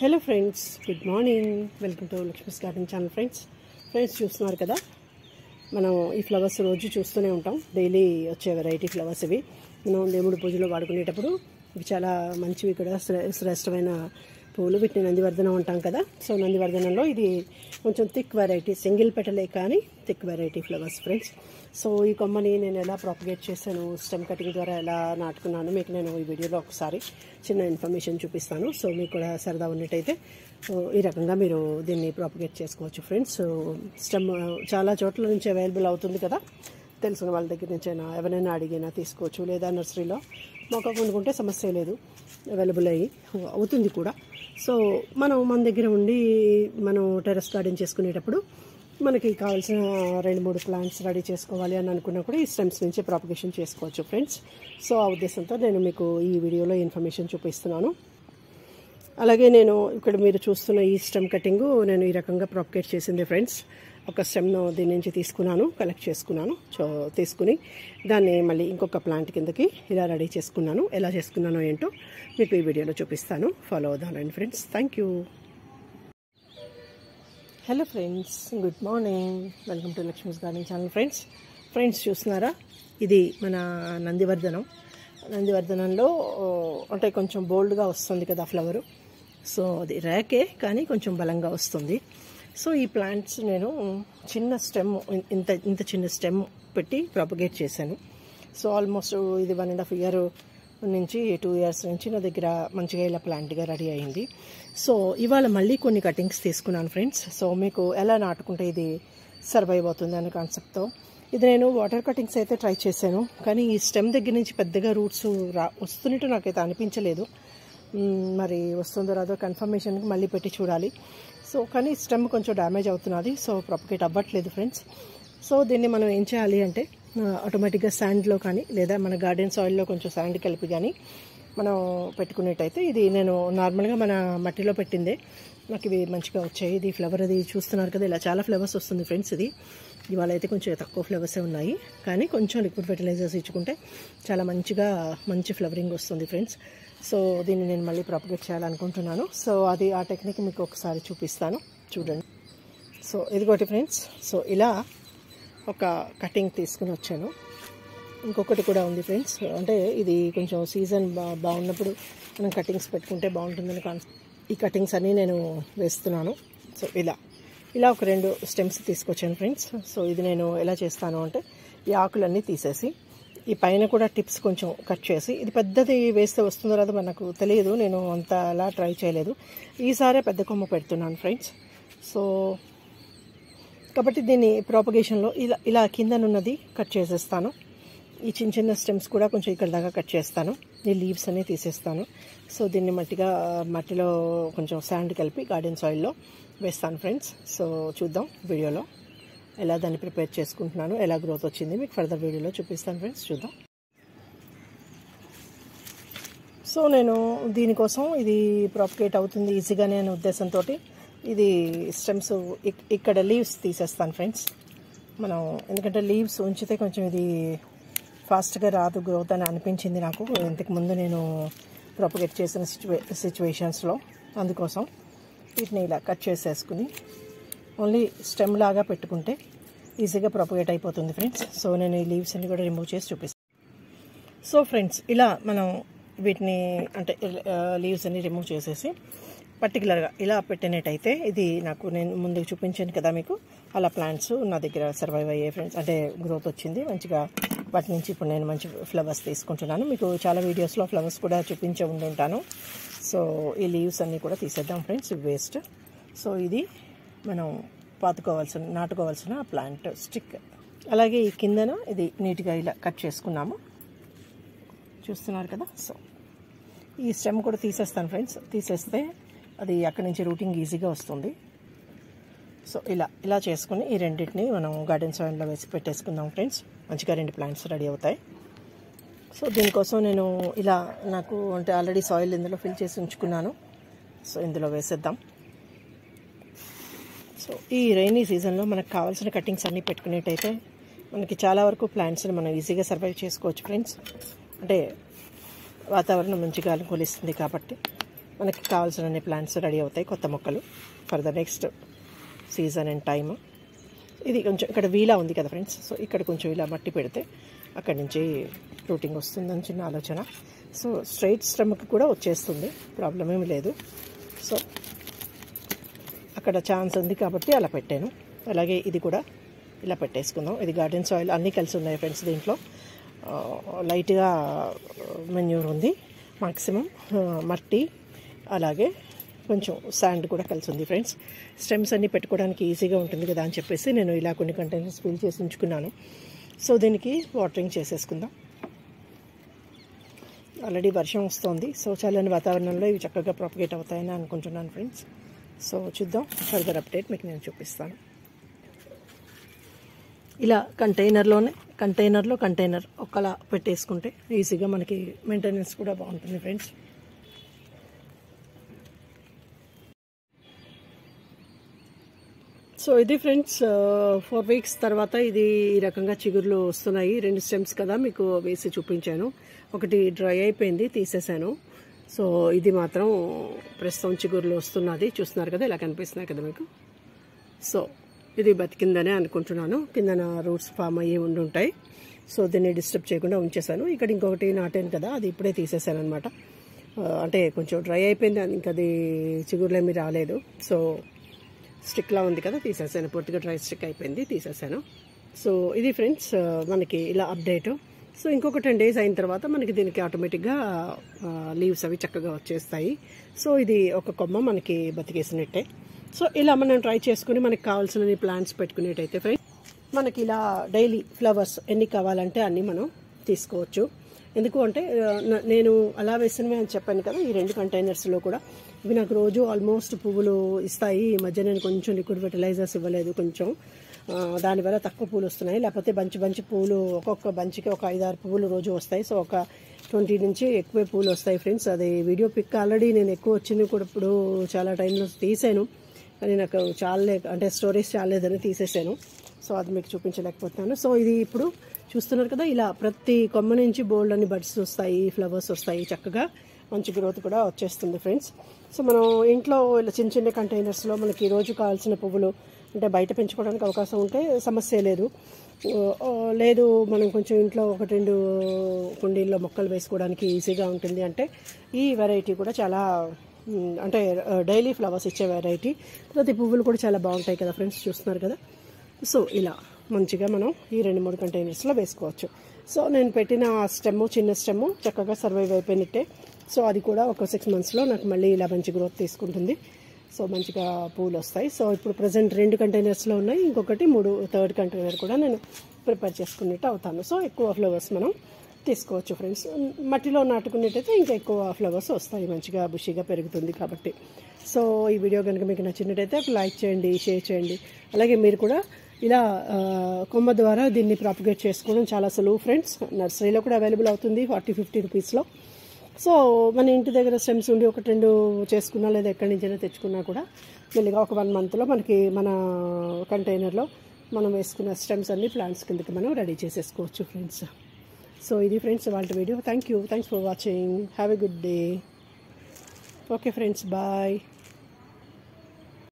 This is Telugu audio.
Hello friends, good morning. Welcome to Lakshmi's garden channel. Friends చూస్తున్నారు కదా, మనం ఈ ఫ్లవర్స్ రోజు చూస్తూనే ఉంటాం. డైలీ వచ్చే వెరైటీ ఫ్లవర్స్ ఇవి. మనం దేవుడి పూజలో వాడుకునేటప్పుడు ఇవి చాలా మంచివి కూడా, శ్రేష్టమైన పూలు. వీటిని నందివర్ధనం ఉంటాం కదా. సో నందివర్ధనంలో ఇది కొంచెం థిక్ వెరైటీ, సింగిల్ పెటలే కానీ thick variety flowers friends. So ఈ కొమ్మని నేను ఎలా ప్రాపగేట్ చేశాను, స్టెమ్ కటింగ్ ద్వారా ఎలా నాటుకున్నాను మీకు నేను ఈ వీడియోలో ఒకసారి చిన్న ఇన్ఫర్మేషన్ చూపిస్తాను. సో మీకు కూడా సరదా ఉన్నట్టయితే ఈ రకంగా మీరు దీన్ని ప్రాపగేట్ చేసుకోవచ్చు ఫ్రెండ్స్. స్టెమ్ చాలా చోట్ల నుంచి అవైలబుల్ అవుతుంది కదా, తెలిసిన వాళ్ళ దగ్గర నుంచి అయినా ఎవరైనా అడిగినా తీసుకోవచ్చు, లేదా నర్సరీలో మొక్క కొనుక్కుంటే సమస్య లేదు, అవైలబుల్ అవుతుంది కూడా. సో మన దగ్గర ఉండి మనం టెర్రస్ గార్డెన్ చేసుకునేటప్పుడు మనకి కావాల్సిన 2-3 ప్లాంట్స్ రెడీ చేసుకోవాలి అని అనుకున్నా కూడా ఈ స్టెమ్స్ నుంచి ప్రాపగేషన్ చేసుకోవచ్చు ఫ్రెండ్స్. సో ఆ ఉద్దేశంతో నేను మీకు ఈ వీడియోలో ఇన్ఫర్మేషన్ చూపిస్తున్నాను. అలాగే నేను ఇక్కడ మీరు చూస్తున్న ఈ స్టెమ్ కటింగ్ నేను ఈ రకంగా ప్రాపగేట్ చేసింది ఫ్రెండ్స్. ఒక స్టెమ్ను దీని నుంచి తీసుకున్నాను, కలెక్ట్ చేసుకున్నాను. సో తీసుకుని దాన్ని మళ్ళీ ఇంకొక ప్లాంట్ కిందకి ఇలా రెడీ చేసుకున్నాను. ఎలా చేసుకున్నానో ఏంటో మీకు ఈ వీడియోలో చూపిస్తాను. ఫాలో అవుదానండి friends. Thank you. Hello friends, good morning. Welcome to Lakshmi's garden channel. Friends చూస్తున్నారా, ఇది మన నందివర్ధనంలో అంటే కొంచెం బోల్డ్గా వస్తుంది కదా ఫ్లవరు. సో అది రేకే కానీ కొంచెం బలంగా వస్తుంది. సో ఈ ప్లాంట్స్ నేను చిన్న స్టెమ్, ఇంత చిన్న స్టెమ్ పెట్టి ప్రాపగేట్ చేశాను. సో ఆల్మోస్ట్ ఇది 1.5 ఇయర్ నుంచి 2 ఇయర్స్ నుంచి నా దగ్గర మంచిగా ఇలా ప్లాంట్గా రెడీ అయింది. సో ఇవాళ మళ్ళీ కొన్ని కటింగ్స్ తీసుకున్నాను ఫ్రెండ్స్. సో మీకు ఎలా నాటుకుంటే ఇది సర్వైవ్ అవుతుంది అనే కాన్సెప్ట్తో ఇది నేను వాటర్ కటింగ్స్ అయితే ట్రై చేశాను. కానీ ఈ స్టెమ్ దగ్గర నుంచి పెద్దగా రూట్స్ వస్తున్నట్టు నాకైతే అనిపించలేదు. మరి వస్తుందో రాదో కన్ఫర్మేషన్కి మళ్ళీ పెట్టి చూడాలి. సో కానీ స్టెమ్ కొంచెం డ్యామేజ్ అవుతున్నది. సో ప్రాపగేట్ అవ్వట్లేదు ఫ్రెండ్స్. సో దీన్ని మనం ఏం చేయాలి అంటే ఆటోమేటిక్గా శాండ్లో కానీ లేదా మన గార్డెన్ సాయిల్లో కొంచెం శాండ్ కలిపి కానీ మనం పెట్టుకునేట్టయితే, ఇది నేను నార్మల్గా మన మట్టిలో పెట్టిందే, నాకు ఇవి మంచిగా వచ్చాయి. ఇది ఫ్లవర్ అది చూస్తున్నారు కదా, ఇలా చాలా ఫ్లవర్స్ వస్తుంది ఫ్రెండ్స్. ఇది ఇవాళ అయితే కొంచెం తక్కువ ఫ్లవర్సే ఉన్నాయి, కానీ కొంచెం లిక్విడ్ ఫెర్టిలైజర్స్ ఇచ్చుకుంటే చాలా మంచి ఫ్లవరింగ్ వస్తుంది ఫ్రెండ్స్. సో దీన్ని నేను మళ్ళీ ప్రాపగేట్ చేయాలనుకుంటున్నాను. సో అది ఆ టెక్నిక్ మీకు ఒకసారి చూపిస్తాను, చూడండి. So ఇదిగోటి friends. సో ఇలా ఒక కటింగ్ తీసుకుని వచ్చాను. ఇంకొకటి కూడా ఉంది ఫ్రెండ్స్. అంటే ఇది కొంచెం సీజన్ బాగున్నప్పుడు మనం కటింగ్స్ పెట్టుకుంటే బాగుంటుందని ఈ కటింగ్స్ అన్నీ నేను వేస్తున్నాను. సో ఇలా ఒక 2 స్టెమ్స్ తీసుకొచ్చాను ఫ్రెండ్స్. సో ఇది నేను ఎలా చేస్తాను అంటే, ఈ ఆకులన్నీ తీసేసి ఈ పైన కూడా టిప్స్ కొంచెం కట్ చేసి, ఇది పెద్దది వేస్తే వస్తుందో రాదో మనకు తెలియదు, నేను అంత అలా ట్రై చేయలేదు. ఈసారే పెద్ద కొమ్మ పెడుతున్నాను ఫ్రెండ్స్. సో కాబట్టి దీన్ని ప్రాపగేషన్లో ఇలా కిందనున్నది కట్ చేసేస్తాను. ఈ చిన్న స్టెమ్స్ కూడా కొంచెం ఇక్కడ దాకా కట్ చేస్తాను. ఈ లీవ్స్ అన్నీ తీసేస్తాను. సో దీన్ని మట్టిలో కొంచెం శాండ్ కలిపి గార్డెన్ సాయిల్లో వేస్తాను ఫ్రెండ్స్. సో చూద్దాం వీడియోలో ఎలా దాన్ని ప్రిపేర్ చేసుకుంటున్నాను, ఎలా గ్రోత్ వచ్చింది మీకు ఫర్దర్ వీడియోలో చూపిస్తాను ఫ్రెండ్స్. చూద్దాం. సో నేను దీనికోసం ఇది ప్రాపగేట్ అవుతుంది ఈజీగానే అనే ఉద్దేశంతో ఇది స్టెమ్స్ ఇక్కడ లీవ్స్ తీసేస్తాను ఫ్రెండ్స్. ఎందుకంటే లీవ్స్ ఉంచితే కొంచెం ఇది ఫాస్ట్గా రాదు గ్రోత్ అని అనిపించింది నాకు ఇంతకుముందు నేను ప్రాపగేట్ చేసిన సిచ్యువేషన్స్లో. అందుకోసం వీటిని ఇలా కట్ చేసేసుకుని ఓన్లీ స్టెమ్ లాగా పెట్టుకుంటే ఈజీగా ప్రాపగేట్ అయిపోతుంది ఫ్రెండ్స్. సో నేను ఈ లీవ్స్ అన్ని కూడా రిమూవ్ చేసి చూపిస్తాను. సో ఫ్రెండ్స్ ఇలా మనం వీటిని అంటే లీవ్స్ అన్ని రిమూవ్ చేసేసి పర్టికులర్గా ఇలా పెట్టినట్టయితే ఇది నేను ముందు చూపించాను కదా మీకు, అలా ప్లాంట్స్ నా దగ్గర సర్వైవ్ అయ్యే ఫ్రెండ్స్. అంటే గ్రోత్ వచ్చింది మంచిగా. వాటి నుంచి ఇప్పుడు నేను మంచి ఫ్లవర్స్ తీసుకుంటున్నాను. మీకు చాలా వీడియోస్లో ఫ్లవర్స్ కూడా చూపించే ఉండుంటాను. సో ఈ లీవ్స్ అన్నీ కూడా తీసేద్దాం ఫ్రెండ్స్, వేస్ట్. సో ఇది మనం నాటుకోవాల్సిన ప్లాంట్ స్టిక్. అలాగే ఈ కిందన ఇది నీట్గా ఇలా కట్ చేసుకున్నాము, చూస్తున్నారు కదా. సో ఈ స్టెమ్ కూడా తీసేస్తాను ఫ్రెండ్స్. తీసేస్తే అది అక్కడి నుంచి రూటింగ్ ఈజీగా వస్తుంది. సో ఇలా చేసుకుని ఈ రెండింటిని మనం గార్డెన్ సాయిల్లో వేసి పెట్టేసుకుందాం ఫ్రెండ్స్. మంచిగా 2 ప్లాంట్స్ రెడీ అవుతాయి. సో దీనికోసం నేను నాకు అంటే ఆల్రెడీ సాయిల్ ఇందులో ఫిల్ చేసి ఉంచుకున్నాను. సో ఇందులో వేసేద్దాం. సో ఈ రైనీ సీజన్లో మనకు కావాల్సిన కటింగ్స్ అన్నీ పెట్టుకునేట్టయితే మనకి చాలా వరకు ప్లాంట్స్ని మనం ఈజీగా సర్వైవ్ చేసుకోవచ్చు ఫ్రెండ్స్. అంటే వాతావరణం మంచిగా అనుకూలిస్తుంది కాబట్టి మనకి కావాల్సిన ప్లాంట్స్ రెడీ అవుతాయి, కొత్త మొక్కలు for the next season and time. ఇది కొంచెం ఇక్కడ వీలా ఉంది కదా ఫ్రెండ్స్, సో ఇక్కడ కొంచెం ఇలా మట్టి పెడితే అక్కడి నుంచి రూటింగ్ వస్తుందని చిన్న ఆలోచన. సో స్ట్రైట్ స్టెమ్కి కూడా వచ్చేస్తుంది, ప్రాబ్లం ఏమి లేదు. సో అక్కడ ఛాన్స్ ఉంది కాబట్టి అలా పెట్టాను. అలాగే ఇది కూడా ఇలా పెట్టేసుకుందాం. ఇది గార్డెన్ సాయిల్ అన్నీ కలిసి ఉన్నాయి ఫ్రెండ్స్. దీంట్లో లైట్గా మెన్యూర్ ఉంది, మాక్సిమం మట్టి, అలాగే కొంచెం శాండ్ కూడా కలిసి ఉంది ఫ్రెండ్స్. స్టెమ్స్ అన్నీ పెట్టుకోవడానికి ఈజీగా ఉంటుంది కదా అని చెప్పేసి నేను ఇలా కొన్ని కంటైనర్స్ ఫిల్ చేసి ఉంచుకున్నాను. సో దీనికి వాటరింగ్ చేసేసుకుందాం. ఆల్రెడీ వర్షం వస్తుంది, సో చల్లని వాతావరణంలో ఇవి చక్కగా ప్రాపగేట్ అవుతాయని అనుకుంటున్నాను ఫ్రెండ్స్. సో చూద్దాం, ఫర్దర్ అప్డేట్ మీకు నేను చూపిస్తాను. ఇలా కంటైనర్లో కంటైనర్ ఒకలా పెట్టేసుకుంటే ఈజీగా మనకి మెయింటెనెన్స్ కూడా బాగుంటుంది ఫ్రెండ్స్. సో ఇది ఫ్రెండ్స్ 4 వీక్స్ తర్వాత ఇది ఈ రకంగా చిగుర్లు వస్తున్నాయి. 2 స్టెమ్స్ కదా మీకు వేసి చూపించాను. ఒకటి డ్రై అయిపోయింది, తీసేసాను. సో ఇది మాత్రం ప్రస్తుతం చిగుర్లు వస్తున్నది, చూస్తున్నారు కదా, ఇలా కనిపిస్తున్నాయి కదా మీకు. సో ఇది బతికిందనే అనుకుంటున్నాను. కిందన రూట్స్ ఫామ్ అయ్యి ఉండుంటాయి. సో దీన్ని డిస్టర్బ్ చేయకుండా ఉంచేసాను. ఇక్కడ ఇంకొకటి నాటాను కదా, అది ఇప్పుడే తీసేసాను అనమాట. అంటే కొంచెం డ్రై అయిపోయింది, ఇంకా అది చిగుర్లు ఏమీ రాలేదు. సో స్టిక్లా ఉంది కదా, తీసేసాను. పూర్తిగా డ్రై స్టిక్ అయిపోయింది, తీసేసాను. సో ఇది ఫ్రెండ్స్ మనకి ఇలా అప్డేటు. సో ఇంకొక 10 days అయిన తర్వాత మనకి దీనికి ఆటోమేటిక్గా లీవ్స్ అవి చక్కగా వచ్చేస్తాయి. సో ఇది ఒక కొమ్మ మనకి బతికేసినట్టే. సో ఇలా మనం ట్రై చేసుకుని మనకి కావాల్సిన ప్లాంట్స్ పెట్టుకునేటైతే ఫ్రెండ్స్ మనకి ఇలా డైలీ ఫ్లవర్స్ ఎన్ని కావాలంటే అన్నీ మనం తీసుకోవచ్చు. ఎందుకు అంటే నేను అలా వేసినవి అని చెప్పాను కదా, ఈ 2 కంటైనర్స్లో కూడా ఇవి నాకు రోజు ఆల్మోస్ట్ పువ్వులు ఇస్తాయి. ఈ మధ్య నేను కొంచెం లిక్విడ్ ఫెర్టిలైజర్స్ ఇవ్వలేదు, కొంచెం దానివల్ల తక్కువ పూలు వస్తున్నాయి. లేకపోతే బంచి పూలు, ఒక్కొక్క బంచికి ఒక 5-6 పువ్వులు రోజు వస్తాయి. సో ఒక 20 నుంచి ఎక్కువే పూలు వస్తాయి ఫ్రెండ్స్. అది వీడియో పిక్ ఆల్రెడీ నేను ఎక్కువ వచ్చింది కూడా ఇప్పుడు చాలా టైంలో తీసాను, కానీ నాకు అంటే స్టోరేజ్ చాలేదని తీసేసాను. సో అది మీకు చూపించలేకపోతున్నాను. సో ఇది ఇప్పుడు చూస్తున్నారు కదా, ఇలా ప్రతి కొమ్మ నుంచి బోల్డ్ అని బడ్స్ వస్తాయి, ఫ్లవర్స్ వస్తాయి, చక్కగా మంచి గ్రోత్ కూడా వచ్చేస్తుంది ఫ్రెండ్స్. సో మనం ఇంట్లో ఇలా చిన్న కంటైనర్స్లో మనకి రోజు కావాల్సిన పువ్వులు అంటే బయట పెంచుకోవడానికి అవకాశం ఉంటే సమస్య లేదు. లేదు మనం కొంచెం ఇంట్లో 1-2 కుండీల్లో మొక్కలు వేసుకోవడానికి ఈజీగా ఉంటుంది అంటే ఈ వెరైటీ కూడా చాలా అంటే డైలీ ఫ్లవర్స్ ఇచ్చే వెరైటీ. ప్రతి పువ్వులు కూడా చాలా బాగుంటాయి కదా ఫ్రెండ్స్, చూస్తున్నారు కదా. సో ఇలా మంచిగా మనం ఈ 2-3 కంటైనర్స్లో వేసుకోవచ్చు. సో నేను పెట్టిన చిన్న స్టెమ్ చక్కగా సర్వైవ్ అయిపోయినట్టే. సో అది కూడా ఒక 6 monthsలో నాకు మళ్ళీ ఇలా మంచి గ్రోత్ తీసుకుంటుంది. సో మంచిగా పూలు వస్తాయి. సో ఇప్పుడు ప్రజెంట్ 2 కంటైనర్స్లో ఉన్నాయి, ఇంకొకటి 3 కంటైనర్ కూడా నేను ప్రిపేర్ చేసుకున్నట్టు అవుతాను. సో ఎక్కువ ఫ్లవర్స్ మనం తీసుకోవచ్చు ఫ్రెండ్స్. మట్టిలో నాటుకునేటైతే ఇంకా ఎక్కువ ఫ్లవర్స్ వస్తాయి, మంచిగా బుషిగా పెరుగుతుంది కాబట్టి. సో ఈ వీడియో కనుక మీకు నచ్చినట్టయితే లైక్ చేయండి, షేర్ చేయండి. అలాగే మీరు కూడా ఇలా కొమ్మ ద్వారా దీన్ని ప్రాపగేట్ చేసుకోవడం చాలా సులువు ఫ్రెండ్స్. నర్సరీలో కూడా అవైలబుల్ అవుతుంది 40-50 రూపీస్లో. సో మన ఇంటి దగ్గర స్టెమ్స్ ఉండి 1-2 చేసుకున్నా లేదా ఎక్కడి నుంచైనా తెచ్చుకున్నా కూడా మెల్లిగా ఒక 1 monthలో మనకి మన కంటైనర్లో మనం వేసుకున్న స్టెమ్స్ అన్ని ప్లాంట్స్ కిందకి మనం రెడీ చేసేసుకోవచ్చు ఫ్రెండ్స్. సో ఇది ఫ్రెండ్స్ వాళ్ళ వీడియో. Thanks for watching. Have a good day. Okay friends, bye.